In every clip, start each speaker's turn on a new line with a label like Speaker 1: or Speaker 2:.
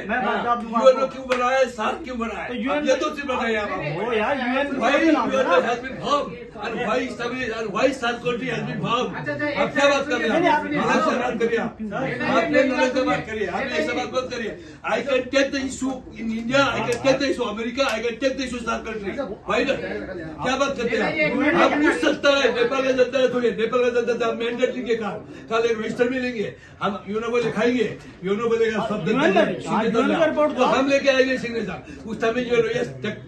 Speaker 1: UNO क्यों बना है, साथ क्यों बना है, ये तो सिर्फ बताइए आप। Why South country has been formed? आप क्या बात कर रहे हैं? बात करिए आपने नॉलेज से बात करिए, आपने ऐसा बात मत करिए। I can take the issue in India, I can take the issue America, I can take the issue South country. Why not? क्या बात करते हैं आप? पूछ सकता है नेपाल का जनता है थोड़ी, नेपाल का जनता हम मैंडेट लेंगे, कल एक रजिस्टर में लेंगे, हम यूनो को लिखाएंगे, यूनो बोलेगा सब जनता हम लेके आएंगे सिग्नेचर, उस टाइम यूनो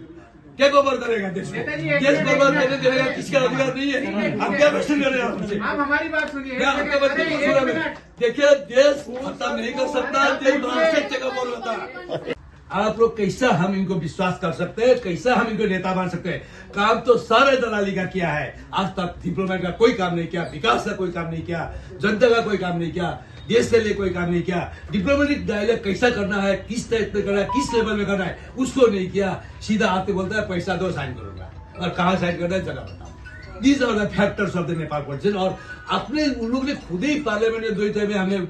Speaker 1: क्या बर्बाद करेगा देश को? देश बर्बाद करने देगा किसका अधिकार नहीं है। आप क्या क्वेश्चन कर रहे हैं आपसे?
Speaker 2: आप हमारी बात सुनिए।
Speaker 1: क्या आपका बात देखिए, देश खत्म नहीं कर सकता, देश बहुत जगह बोल रहा था। आप लोग कैसा हम इनको विश्वास कर सकते हैं, कैसा हम इनको नेता मान सकते हैं? काम तो सारे दलाली का किया है, आज तक डिप्लोमेट का कोई काम नहीं किया, विकास का कोई काम नहीं किया, जनता का कोई काम नहीं किया, देश के लिए कोई काम नहीं किया। डिप्लोमेटिक डायलॉग कैसा करना है, किस टाइप में करना है, किस लेवल में करना है, उसको नहीं किया। सीधा आते बोलता है पैसा दो साइन करूंगा, और कहाँ साइन करना है जगह बताओ। These are the factors of the Nepal politician. और अपने उन लोग ने खुद ही पार्लियामेंट में 2 में हमें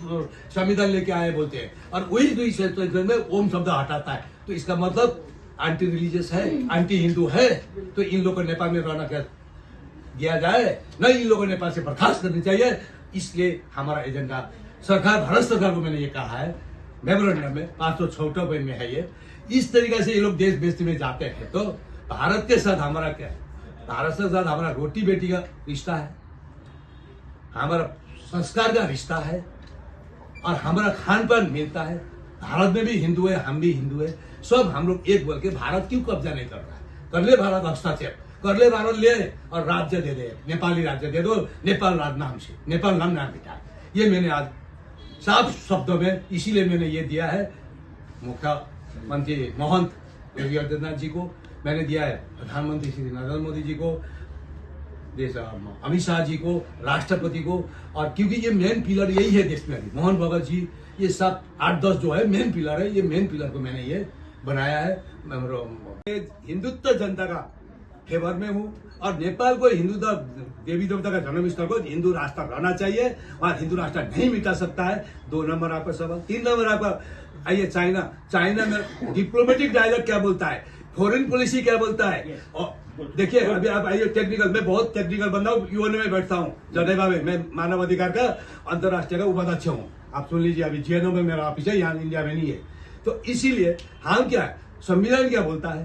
Speaker 1: संविधान लेके आए बोलते हैं, और वही 2 में ओम शब्द हटाता है, तो इसका मतलब एंटी रिलीजियस है, एंटी हिंदू है। तो इन लोगों को नेपाल में रहना क्या दिया जाए? नहीं, इन लोगों को नेपाल से बर्खास्त करनी चाहिए। इसलिए हमारा एजेंडा सरकार, भारत सरकार को मैंने ये कहा है मेमोरेंडम में, 506 में है ये। इस तरीके से ये लोग देश बेचने में जाते हैं, तो भारत के साथ हमारा क्या है? भारत के साथ हमारा रोटी बेटी का रिश्ता है, हमारा संस्कार का रिश्ता है, और हमारा खान पान मिलता है। भारत में भी हिंदू है, हम भी हिंदू है, सब हम लोग एक बोल के भारत क्यों कब्जा नहीं कर रहा है? कर ले भारत हस्ताक्षेप, कर ले भारत ले, और राज्य दे दे, नेपाली राज्य दे दो, नेपाल राज नाम से, नेपाल नाम मिटा। ये मैंने आज साफ शब्दों में इसीलिए मैंने ये दिया है मुख्यमंत्री महंत योगी आदित्यनाथ जी को, मैंने दिया है प्रधानमंत्री श्री नरेंद्र मोदी जी को, देश अमित शाह जी को, राष्ट्रपति को। और क्योंकि ये मेन पिलर यही है देश में, मोहन भगत जी, ये सब 8-10 जो है मेन पिलर है, ये मेन पिलर को मैंने ये बनाया है। हिंदुत्व जनता का फेवर में हूँ, और नेपाल को हिंदू देवी देवता का जन्म स्थल को हिंदू राष्ट्र रहना चाहिए, वहाँ हिंदू राष्ट्र नहीं मिटा सकता है। 2 नंबर आपका सवाल। 3 नंबर आपका आइए चाइना में डिप्लोमेटिक डायलॉग क्या बोलता है, फॉरेन पॉलिसी क्या बोलता है। और देखिए अभी आप आइए टेक्निकल, मैं बहुत टेक्निकल बंदा हूँ, यूएन में बैठता हूँ जनेवा में, मैं मानव अधिकार का अंतर्राष्ट्रीय का उपाध्यक्ष हूँ। आप सुन लीजिए, अभी जीएनओ में मेरा ऑफिस है, यहाँ इंडिया में नहीं है। तो इसीलिए हम क्या है, संविधान क्या बोलता है,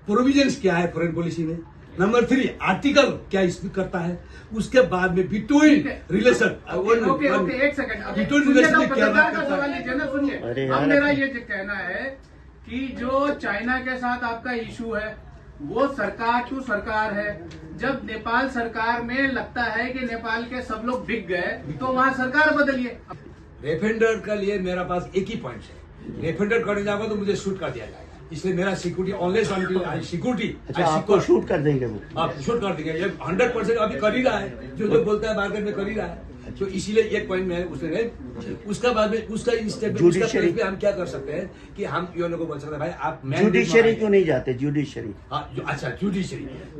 Speaker 1: प्रोविजंस क्या है फॉरेन पॉलिसी में, नंबर 3 आर्टिकल क्या स्पीक करता है, उसके बाद में बिटवीन रिलेशन,
Speaker 2: एक सेकंड, अब मेरा ये कहना है कि जो चाइना के साथ आपका इशू है वो सरकार टू सरकार है। जब नेपाल सरकार में लगता है कि नेपाल के सब लोग बिक गए, तो वहाँ सरकार बदलिए।
Speaker 1: रेफेंडर के लिए मेरा पास एक ही पॉइंट है, रेफेंडर करने जाऊंगा तो मुझे शूट कर दिया जाएगा, इसलिए मेरा सिक्योरिटी ऑनलाइन सिक्योरिटी।
Speaker 3: अच्छा, आपको शूट कर देंगे वो?
Speaker 1: आप शूट कर देंगे, ये 100% अभी कर ही रहा है, जो बोलता है मार्केट में कर ही रहा है। तो इसीलिए एक पॉइंट में उसने, उसका बाद में उसका स्टेप पे हम क्या कर सकते हैं कि हम यूएनओ को बोल सकते हैं भाई आप
Speaker 3: जुडिशरी क्यों नहीं जाते? जुडिशरी,
Speaker 1: अच्छा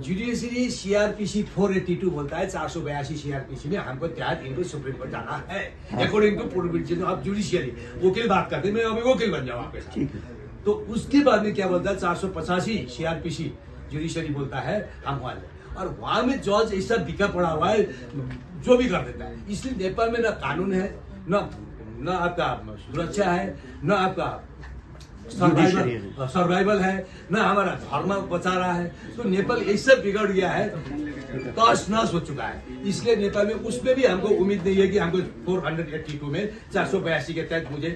Speaker 1: जुडिशरी सीआरपीसी 482 बोलता है, 482 सीआरपीसी में हमको तहत इनको सुप्रीम कोर्ट जाना है according to provision of judiciary. वकील बात करते, मैं अभी वकील बन जाऊँ आपके साथ। तो उसके बाद में क्या बोलता है, 485 सीआरपीसी जुडिशरी बोलता है हम वहां, और वहां में जज ऐसा बिका पड़ा हुआ है जो भी कर देता है। इसलिए नेपाल में ना कानून है, ना आपका सुरक्षा है, ना आपका सर्वाइवल है, ना हमारा धर्म बचा रहा है। तो नेपाल ऐसा बिगड़ गया है, तहस नहस हो चुका है। इसलिए नेपाल में उसमें भी हमको उम्मीद नहीं है कि हमको 482 में 482 के तहत मुझे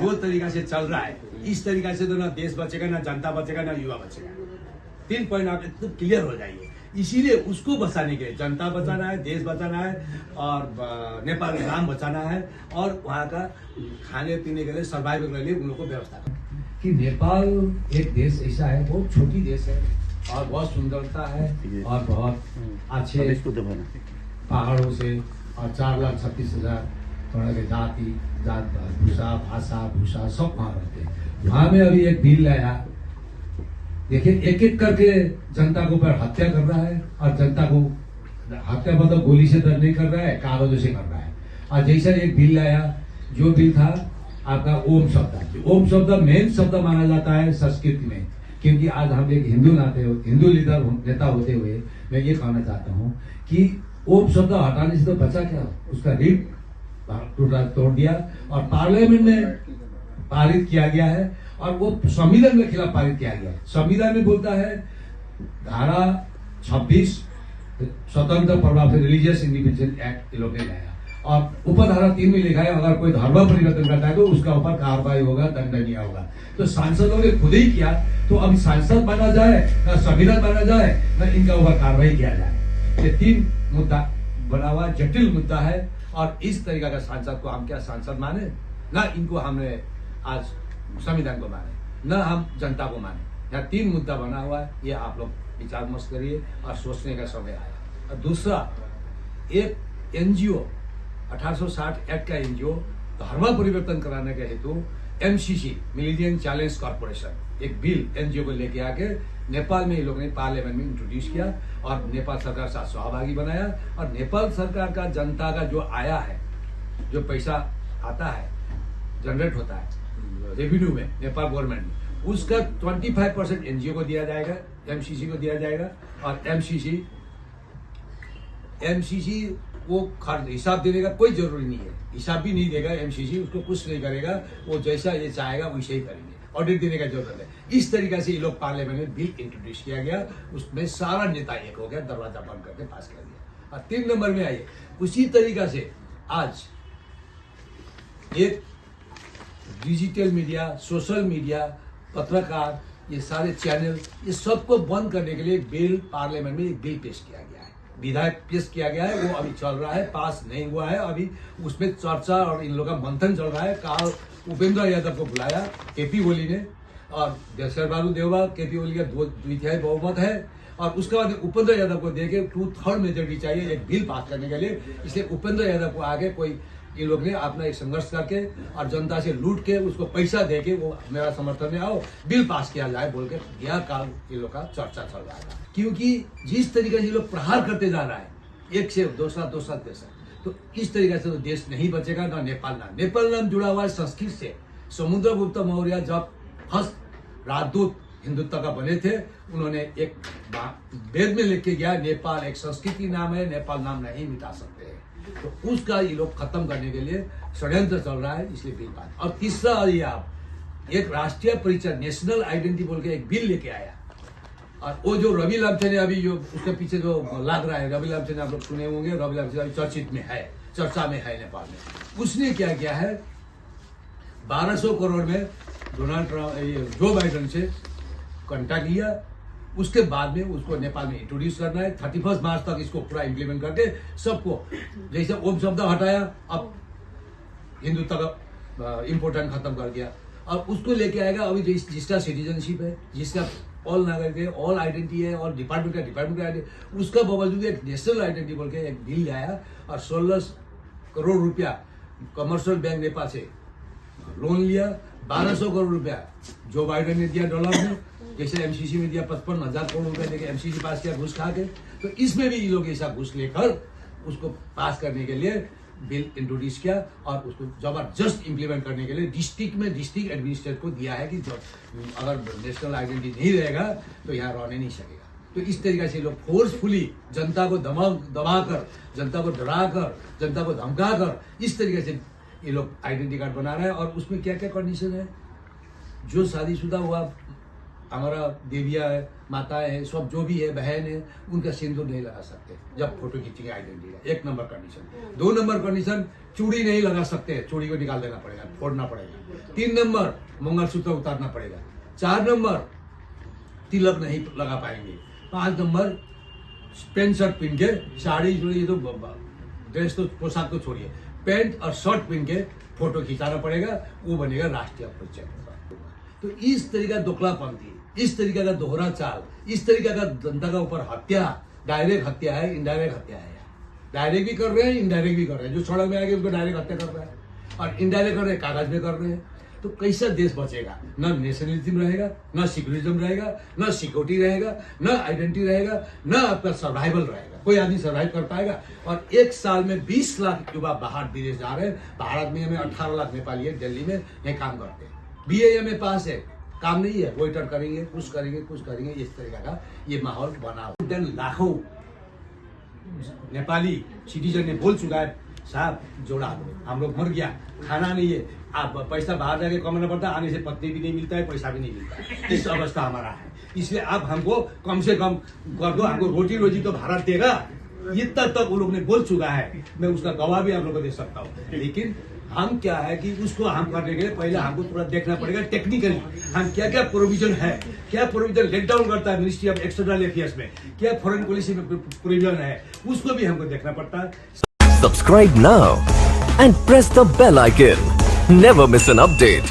Speaker 1: जो तरीका से चल रहा है, इस तरीका से तो ना देश बचेगा, ना जनता बचेगा, ना युवा बचेगा। 3 पॉइंट आप एकदम क्लियर हो जाइए। इसीलिए उसको बचाने के लिए जनता बचाना है, देश बचाना है, और नेपाल का नाम बचाना है, और वहाँ का खाने पीने के लिए, सर्वाइवल के लिए उन लोगों को व्यवस्था करना कि नेपाल एक देश ऐसा है, बहुत छोटी देश है, और बहुत सुंदरता है, और बहुत अच्छे पहाड़ों से, और 4,36,000 तरह के जाति भाषा सब वहाँ रहते हैं। वहाँ में अभी एक बिल लाया, देखिए एक एक करके जनता के ऊपर हत्या कर रहा है, और जनता को हत्या मतलब गोली से दर्द नहीं कर रहा है, कागजों से कर रहा है। और जैसा एक बिल लाया, जो बिल था आपका ओम शब्द। ओम शब्द मेन शब्द माना जाता है संस्कृत में, क्योंकि आज हम एक हिंदू लीडर नेता होते हुए मैं ये कहना चाहता हूँ कि ओम शब्द हटाने से तो बचा क्या, उसका रीट तोड़ दिया और पार्लियामेंट में पारित किया गया है और वो संविधान के खिलाफ पारित किया गया है। संविधान में बोलता है धारा 26 स्वतंत्र प्रभाव से रिलीजियस इंडिविजुअल एक्ट लोग ने लाया और उपधारा 3 में लिखा है अगर कोई धर्म परिवर्तन करता है तो उसका ऊपर कार्रवाई होगा, दंडनीय होगा। तो सांसदों ने खुद ही किया, तो अब सांसद बना जाए ना संविधान बना जाए ना इनका ऊपर कार्रवाई किया जाए। ये 3 मुद्दा बना हुआ जटिल मुद्दा है और इस तरीका का सांसद को हम क्या सांसद माने, ना इनको हमने आज संविधान को माने, ना हम जनता को माने। यहाँ 3 मुद्दा बना हुआ है, ये आप लोग विचार विमर्श करिए और सोचने का समय आया। और दूसरा, एक एनजीओ 1860 एक्ट का एनजीओ धर्म परिवर्तन कराने के हेतु एमसीसी मिलेनियम चैलेंज कॉर्पोरेशन एक बिल एनजीओ को लेके आके नेपाल में ये लोग ने पार्लियामेंट में इंट्रोड्यूस किया और नेपाल सरकार साथ सहभागी बनाया और नेपाल सरकार का जनता का जो आया है, जो पैसा आता है, जनरेट होता है रेवेन्यू में नेपाल गवर्नमेंट में, उसका 25% एनजीओ को दिया जाएगा, एमसीसी को दिया जाएगा और एमसीसी वो खर्च हिसाब देने का कोई जरूरी नहीं है, हिसाब भी नहीं देगा एमसीसी, उसको कुछ नहीं करेगा, वो जैसा ये चाहेगा वैसे ही करेंगे, ऑडिट देने का जरूरत है। इस तरीके से ये लोग पार्लियामेंट में बिल इंट्रोड्यूस किया गया, उसमें सारा नेता एक हो गया, दरवाजा बंद करके पास कर दिया। और 3 नंबर में आइए, उसी तरीका से आज एक डिजिटल मीडिया, सोशल मीडिया, पत्रकार, ये सारे चैनल, ये सबको बंद करने के लिए एक बिल पार्लियामेंट में एक बिल पेश किया गया है, विधायक पेश किया गया है, वो अभी चल रहा है, पास नहीं हुआ है, अभी उसमें चर्चा और इन लोगों का मंथन चल रहा है। कल उपेंद्र यादव को बुलाया केपी ओली ने और शेरबाबू देवबा, केपी ओली का 2/3 बहुमत है और उसके बाद उपेंद्र यादव को देके 2/3 मेजोरिटी चाहिए एक बिल पास करने के लिए, इसलिए उपेंद्र यादव को आगे कोई इन लोग ने अपना एक संघर्ष करके और जनता से लूट के उसको पैसा दे के वो मेरा समर्थन में आओ बिल काल किया जाए बोल के यह काल ये लोग का चर्चा चल रहा है। क्योंकि जिस तरीके से ये लोग प्रहार करते जा रहा है एक से दूसरा देश, तो इस तरीके से तो देश नहीं बचेगा। ना नेपाल नाम जुड़ा हुआ है संस्कृत से। समुद्रगुप्त मौर्य जब फर्स्ट राजदूत हिंदुत्व का बने थे, उन्होंने एक वेद में लिख के गया नेपाल एक संस्कृति नाम है, नेपाल नाम नहीं मिटा सकते हैं। तो उसका ये लोग खत्म करने के लिए षड्यंत्र चल रहा है, इसलिए बिल पास। और तीसरा ये आप एक राष्ट्रीय परिचय नेशनल आइडेंटिटी बोल के एक बिल लेके आया और वो जो रवि लामछे ने अभी जो उसके पीछे जो लग रहा है, रवि लामछे ने आप लोग सुने होंगे, रवि लामछे अभी चर्चित में है, चर्चा में है नेपाल में। उसने क्या किया है 1200 करोड़ में डोनाल्ड ट्रम्प जो बाइडेन से कॉन्टैक्ट लिया, उसके बाद में उसको नेपाल में इंट्रोड्यूस करना है। 31 मार्च तक इसको पूरा इंप्लीमेंट करके सबको, जैसे ओम शब्द हटाया, अब हिंदुत्व का इम्पोर्टेंट खत्म कर दिया और उसको लेके आएगा अभी जिसका सिटीजनशिप है, जिसका ऑल नागरिक है, ऑल आइडेंटिटी है और डिपार्टमेंट का आइडेंटिटी, उसका बावजूद एक नेशनल आइडेंटिटी बोल के एक बिल आया और 16 करोड़ रुपया कमर्शियल बैंक नेपाल से लोन लिया। 1200 करोड़ रुपया जो बाइडेन ने दिया डॉलर में, जैसे एमसीसी में दिया 55,000 करोड़ रुपया देके एमसीसी पास किया घूस खा के, तो इसमें भी ये लोग ऐसा घूस लेकर उसको पास करने के लिए बिल इंट्रोड्यूस किया और उसको जबरदस्त इंप्लीमेंट करने के लिए डिस्ट्रिक्ट में डिस्ट्रिक्ट एडमिनिस्ट्रेटर को दिया है कि जो अगर नेशनल आइडेंटिटी नहीं रहेगा तो यहाँ रहने नहीं सकेगा। तो इस तरीके से लोग फोर्सफुली जनता को दबाकर, जनता को डराकर, जनता को धमकाकर इस तरीके से ये लोग आइडेंटिटी कार्ड बना रहे हैं। और उसमें क्या क्या कंडीशन है, जो शादीशुदा हुआ हमारा देविया है, माताएं हैं, सब जो भी है, बहन है, उनका सिंदूर नहीं लगा सकते जब फोटो खींचेंगे आइडेंटिटी का, 1 नंबर कंडीशन। 2 नंबर कंडीशन, चूड़ी नहीं लगा सकते, चूड़ी को निकाल देना पड़ेगा, फोड़ना पड़ेगा। 3 नंबर, मंगलसूत्र उतारना पड़ेगा। 4 नंबर, तिलक नहीं लगा पाएंगे। 5 नंबर, पैंट शर्ट पहन के, साड़ी जोड़ी तो ड्रेस तो पोशाक तो छोड़िए, पैंट और शर्ट पहन के फोटो खिंचाना पड़ेगा, वो बनेगा राष्ट्रीय परिचय। तो इस तरीका दोखलापंथी, इस तरीके का दोहरा चाल, इस तरीके का जनता का ऊपर हत्या, डायरेक्ट हत्या है, इनडायरेक्ट हत्या है। डायरेक्ट भी कर रहे हैं, इनडायरेक्ट भी कर रहे हैं। जो सड़क में आगे उनको डायरेक्ट हत्या कर रहा है और इनडायरेक्ट कर रहे हैं, कागज में कर रहे हैं। तो कैसा देश बचेगा? न नेशनलिज्म रहेगा, न सिक्युलरिज्म रहेगा, न सिक्योरिटी रहेगा, न आइडेंटिटी रहेगा, न आपका सर्वाइवल रहेगा। कोई आदमी सर्वाइव कर पाएगा? और एक साल में 20 लाख युवा बाहर विदेश जा रहे हैं। भारत में हमें 18 लाख नेपाली है, दिल्ली में ये काम करते हैं, BA पास है, काम नहीं है, वेटर करेंगे, कुछ करेंगे, इस तरीका का ये माहौल बना। लाखों नेपाली सिटीजन ने बोल चुका है, साहब जोड़ा दो, हम लोग मर गया, खाना नहीं है, आप पैसा बाहर जाके कमाना पड़ता है, आने से पत्नी भी नहीं मिलता है, पैसा भी नहीं मिलता है, इस अवस्था हमारा है। इसलिए आप हमको कम से कम कर दो, हमको रोजी तो भारत देगा, इतना तक वो लोग ने बोल चुका है। मैं उसका गवाह भी आप लोग को दे सकता हूँ। लेकिन हम क्या है कि उसको हम करने के लिए पहले हमको पूरा देखना पड़ेगा टेक्निकली हम क्या क्या प्रोविजन है, क्या प्रोविजन लेट डाउन करता है मिनिस्ट्री ऑफ एक्सटर्नल अफेयर्स में, क्या फॉरेन पॉलिसी में प्रोविजन है, उसको भी हमको देखना पड़ता है।
Speaker 4: Subscribe now and press the bell icon. Never miss an update.